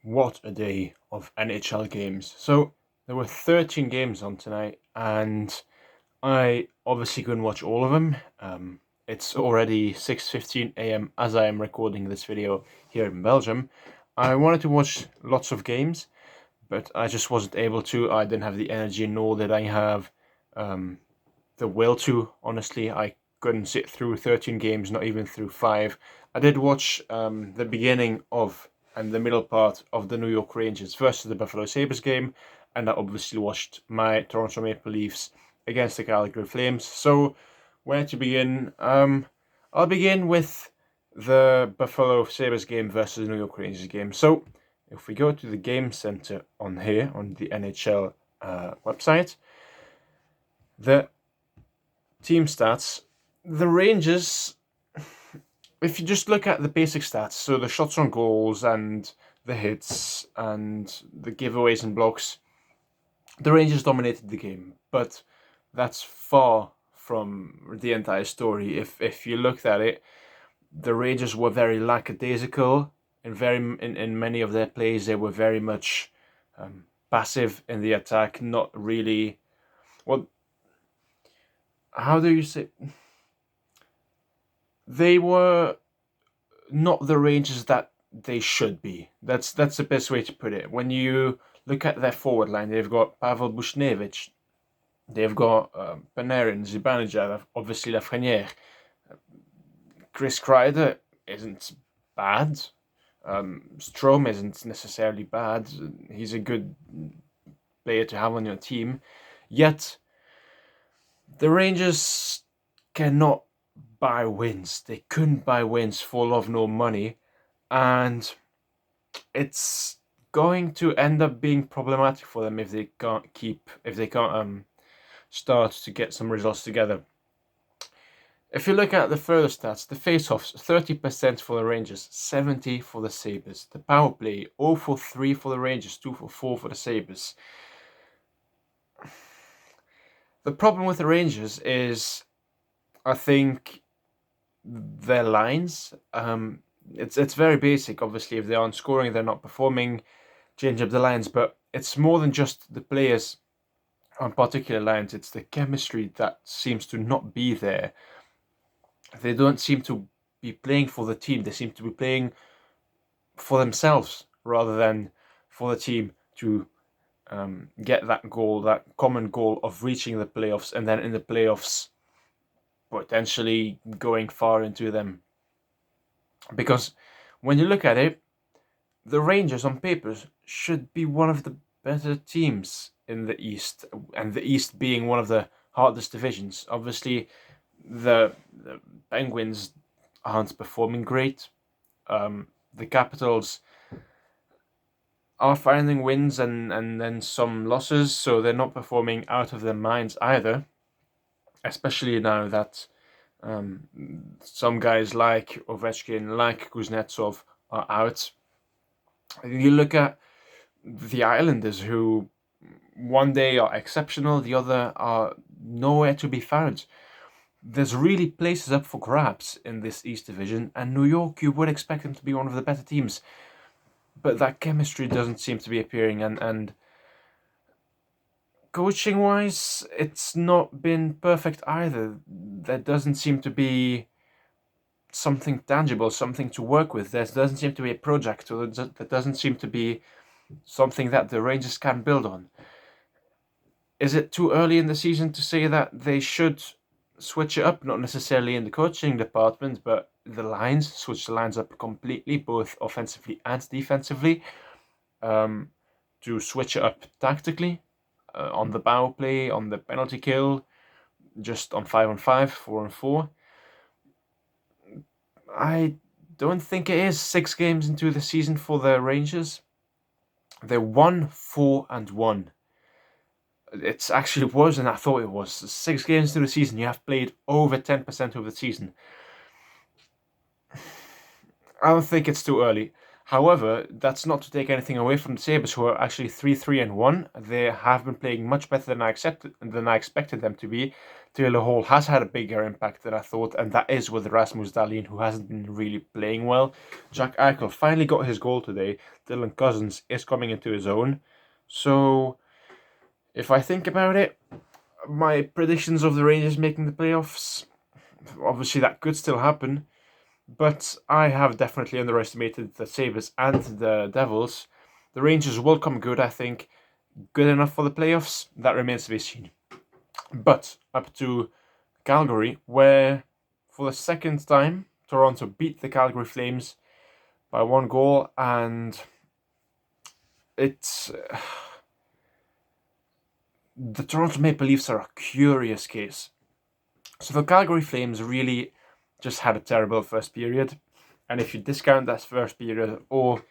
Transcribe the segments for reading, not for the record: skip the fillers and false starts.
What a day of NHL games. So there were 13 games on tonight, and I obviously couldn't watch all of them. It's already 6:15 a.m. as I am recording this video here in Belgium. I wanted to watch lots of games, but I just wasn't able to. I didn't have the energy, nor did I have the will to. Honestly, I couldn't sit through 13 games, not even through 5. I did watch the beginning of and the middle part of the New York Rangers versus the Buffalo Sabres game, and I obviously watched my Toronto Maple Leafs against the Calgary Flames. So, where to begin? I'll begin with the Buffalo Sabres game versus the New York Rangers game. So, if we go to the game center on here, on the NHL website, the team stats, the Rangers, if you just look at the basic stats, so the shots on goals and the hits and the giveaways and blocks, the Rangers dominated the game, but that's far from the entire story. If you looked at it, the Rangers were very lackadaisical in many of their plays. They were very much passive in the attack, not really. Well, how do you say? They were not the Rangers that they should be. That's the best way to put it. When you look at their forward line, they've got Pavel Buchnevich, they've got Panarin, Zibanejad, obviously Lafreniere. Chris Kreider isn't bad. Strome isn't necessarily bad. He's a good player to have on your team. Yet, the Rangers cannot buy wins. They couldn't buy wins for love nor money, and it's going to end up being problematic for them if they can't start to get some results together. If you look at the further stats, the face-offs, 30% for the Rangers, 70% for the Sabres. The power play, 0 for 3 for the Rangers, 2 for 4 for the Sabres. The problem with the Rangers is, I think, their lines. It's very basic. Obviously, if they aren't scoring, they're not performing. Change up the lines, but it's more than just the players on particular lines. It's the chemistry that seems to not be there. They don't seem to be playing for the team. They seem to be playing for themselves rather than for the team to get that goal, that common goal of reaching the playoffs, and then in the playoffs potentially going far into them. Because when you look at it, the Rangers on paper should be one of the better teams in the East, and the East being one of the hardest divisions. Obviously, the Penguins aren't performing great. The Capitals are finding wins and then some losses, so they're not performing out of their minds either. Especially now that some guys like Ovechkin, like Kuznetsov are out. You look at the Islanders, who one day are exceptional, the other are nowhere to be found. There's really places up for grabs in this East Division, and New York, you would expect them to be one of the better teams. But that chemistry doesn't seem to be appearing, and coaching-wise, it's not been perfect either. There doesn't seem to be something tangible, something to work with. There doesn't seem to be a project, or there doesn't seem to be something that the Rangers can build on. Is it too early in the season to say that they should switch it up? Not necessarily in the coaching department, but the lines, switch the lines up completely, both offensively and defensively, to switch it up tactically, on the power play, on the penalty kill, just on 5-on-5, 4-on-4. I don't think it is 6 games into the season for the Rangers. They're 1-4-1. It's actually worse than I thought it was. 6 games into the season, you have played over 10% of the season. I don't think it's too early. However, that's not to take anything away from the Sabres, who are actually 3-3-1. They have been playing much better than I expected them to be. Taylor Hall has had a bigger impact than I thought, and that is with Rasmus Dahlin, who hasn't been really playing well. Jack Eichel finally got his goal today. Dylan Cousins is coming into his own. So, if I think about it, my predictions of the Rangers making the playoffs, obviously that could still happen. But I have definitely underestimated the Sabres and the Devils. The Rangers will come good, I think. Good enough for the playoffs? That remains to be seen. But up to Calgary, where for the second time, Toronto beat the Calgary Flames by 1 goal, and it's... the Toronto Maple Leafs are a curious case. So the Calgary Flames really just had a terrible first period, and if you discount that first period, or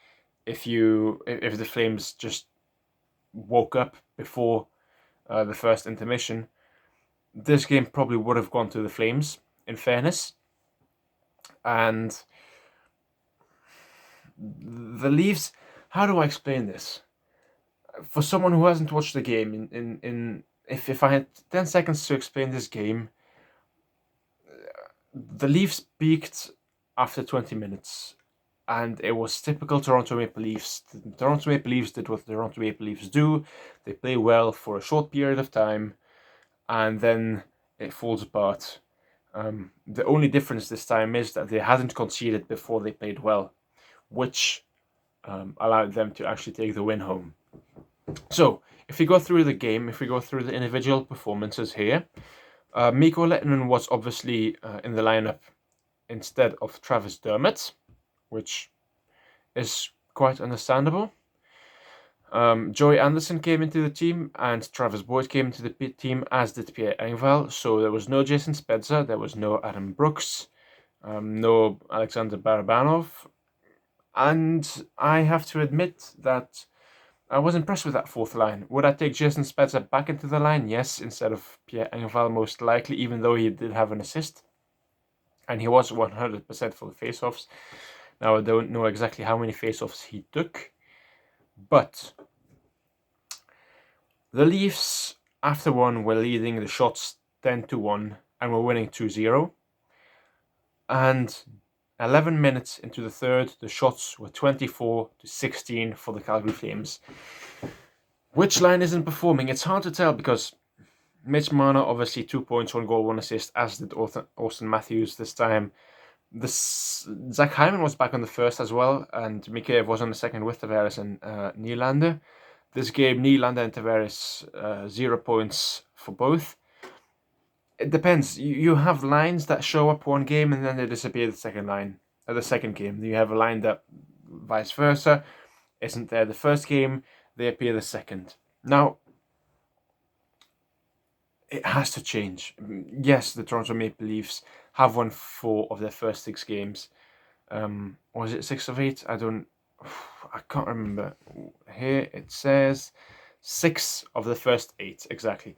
if the Flames just woke up before the first intermission, this game probably would have gone to the Flames, in fairness. And the Leafs, how do I explain this? For someone who hasn't watched the game, if I had 10 seconds to explain this game, the Leafs peaked after 20 minutes, and it was typical Toronto Maple Leafs. The Toronto Maple Leafs did what the Toronto Maple Leafs do. They play well for a short period of time, and then it falls apart. The only difference this time is that they hadn't conceded before they played well, which allowed them to actually take the win home. So, if we go through the game, if we go through the individual performances here, Mikko Lehtonen was obviously in the lineup instead of Travis Dermott, which is quite understandable. Joey Anderson came into the team, and Travis Boyd came into the team, as did Pierre Engvall. So there was no Jason Spezza, there was no Adam Brooks, no Alexander Barabanov. And I have to admit that I was impressed with that fourth line. Would I take Jason Spezza back into the line? Yes, instead of Pierre Engvall, most likely, even though he did have an assist. And he was 100% for the face-offs. Now, I don't know exactly how many face-offs he took. But the Leafs, after one, were leading the shots 10-1 and were winning 2-0. And 11 minutes into the third, the shots were 24-16 for the Calgary Flames. Which line isn't performing? It's hard to tell because Mitch Marner, obviously 2 points, 1 goal, 1 assist, as did Austin Matthews this time. Zach Hyman was back on the first as well, and Mikheyev was on the second with Tavares and Nylander. This game, Nylander and Tavares, 0 points for both. It depends. You have lines that show up one game and then they disappear the second game. You have a line that, vice versa, isn't there the first game, they appear the second. Now, it has to change. Yes, the Toronto Maple Leafs have won 4 of their first 6 games. Was it 6 of 8? I can't remember. Here it says 6 of the first 8, exactly.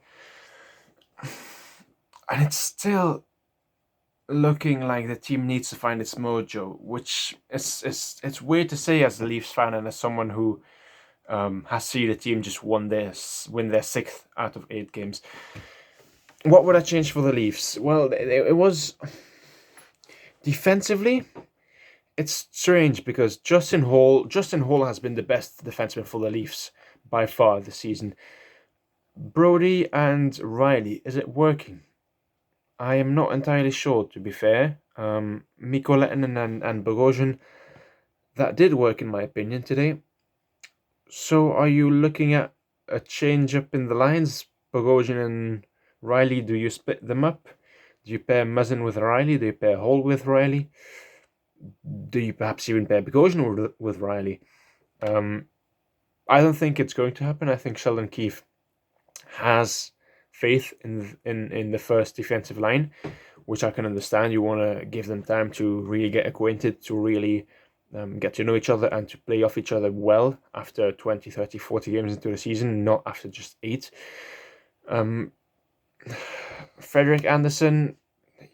And it's still looking like the team needs to find its mojo, which it's weird to say as a Leafs fan and as someone who has seen the team just win their 6th out of 8 games. What would I change for the Leafs? Well, it was defensively. It's strange because Justin Hall has been the best defenseman for the Leafs by far this season. Brody and Riley, is it working? I am not entirely sure, to be fair. Mikko Lehtonen and Bogosian, that did work in my opinion today. So are you looking at a change up in the lines? Bogosian and Riley, do you split them up? Do you pair Muzzin with Riley? Do you pair Hall with Riley? Do you perhaps even pair Bogosian with Riley? I don't think it's going to happen. I think Sheldon Keefe has faith in the first defensive line, which I can understand. You want to give them time to really get acquainted, to really get to know each other and to play off each other well after 20, 30, 40 games into the season, not after just 8. Frederick Anderson,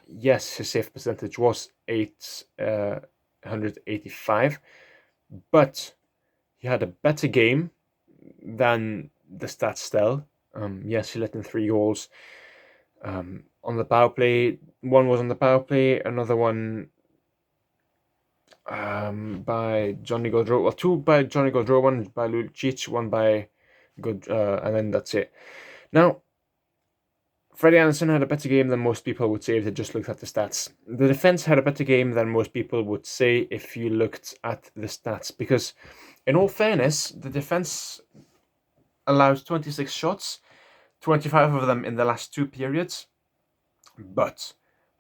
yes, his save percentage was 885, but he had a better game than the stats tell. Yes, he let in 3 goals on the power play. One was on the power play, another one by Johnny Gaudreau. Well, 2 by Johnny Gaudreau, 1 by Lucic, 1 by Good, and then that's it. Now, Freddie Anderson had a better game than most people would say if they just looked at the stats. The defense had a better game than most people would say if you looked at the stats, because in all fairness, the defense allowed 26 shots, 25 of them in the last 2 periods, but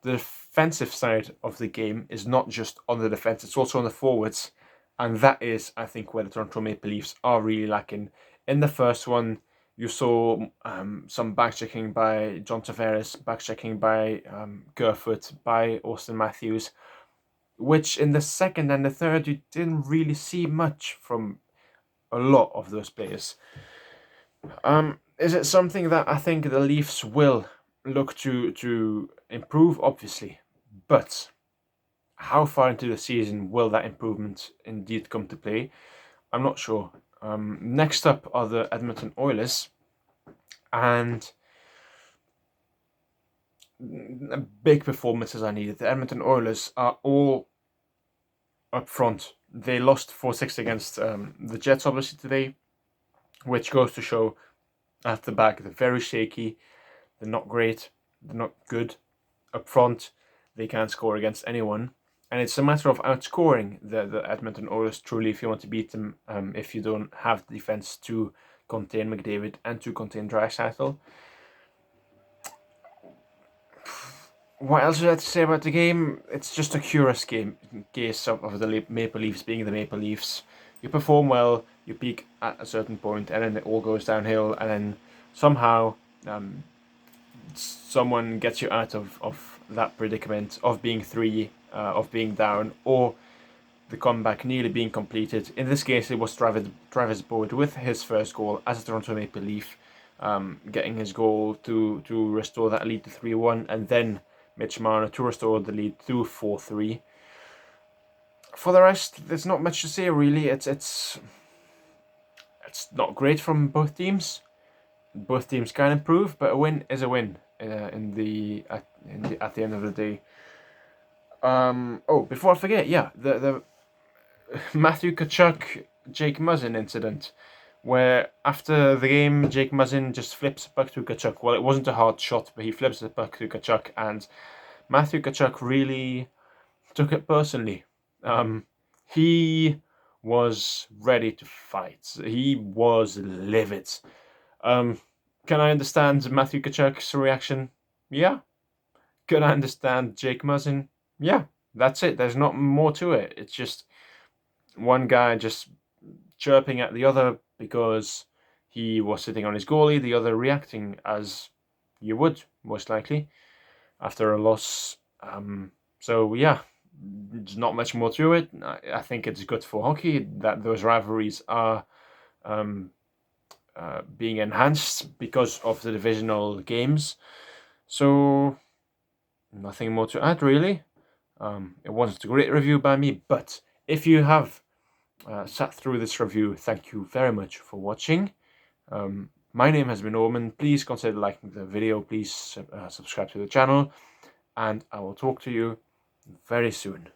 the defensive side of the game is not just on the defense, it's also on the forwards, and that is, I think, where the Toronto Maple Leafs are really lacking. In the first one, you saw some back-checking by John Tavares, back-checking by Kerfoot, by Austin Matthews, which in the second and the third, you didn't really see much from a lot of those players. Is it something that I think the Leafs will look to improve? Obviously, but how far into the season will that improvement indeed come to play? I'm not sure. Next up are the Edmonton Oilers, and big performances are needed. The Edmonton Oilers are all up front. They lost 4-6 against the Jets, obviously, today, which goes to show at the back they're very shaky. They're not great. They're not good. Up front, they can't score against anyone. And it's a matter of outscoring the Edmonton Oilers truly if you want to beat them, if you don't have the defense to contain McDavid and to contain Draisaitl. What else is there to say about the game? It's just a curious game in case of the Maple Leafs being the Maple Leafs. You perform well, you peak at a certain point, and then it all goes downhill, and then somehow someone gets you out of that predicament of being 3, of being down, or the comeback nearly being completed. In this case, it was Travis Boyd with his first goal as a Toronto Maple Leaf, getting his goal to restore that lead to 3-1, and then Mitch Marner to restore the lead to 4-3. For the rest, there's not much to say really. It's not great from both teams. Both teams can improve, but a win is a win at the end of the day. Before I forget, the Matthew Tkachuk Jake Muzzin incident, where after the game Jake Muzzin just flips it back to Tkachuk. Well, it wasn't a hard shot, but he flips it back to Tkachuk, and Matthew Tkachuk really took it personally. He was ready to fight. He was livid. Can I understand Matthew Tkachuk's reaction? Yeah. Can I understand Jake Muzzin? Yeah. That's it. There's not more to it. It's just one guy just chirping at the other because he was sitting on his goalie, the other reacting as you would, most likely, after a loss. So yeah, there's not much more to it. I think it's good for hockey that those rivalries are being enhanced because of the divisional games. So nothing more to add, really. It wasn't a great review by me, but if you have sat through this review, thank you very much for watching. My name has been Norman. Please consider liking the video. Please subscribe to the channel, and I will talk to you very soon.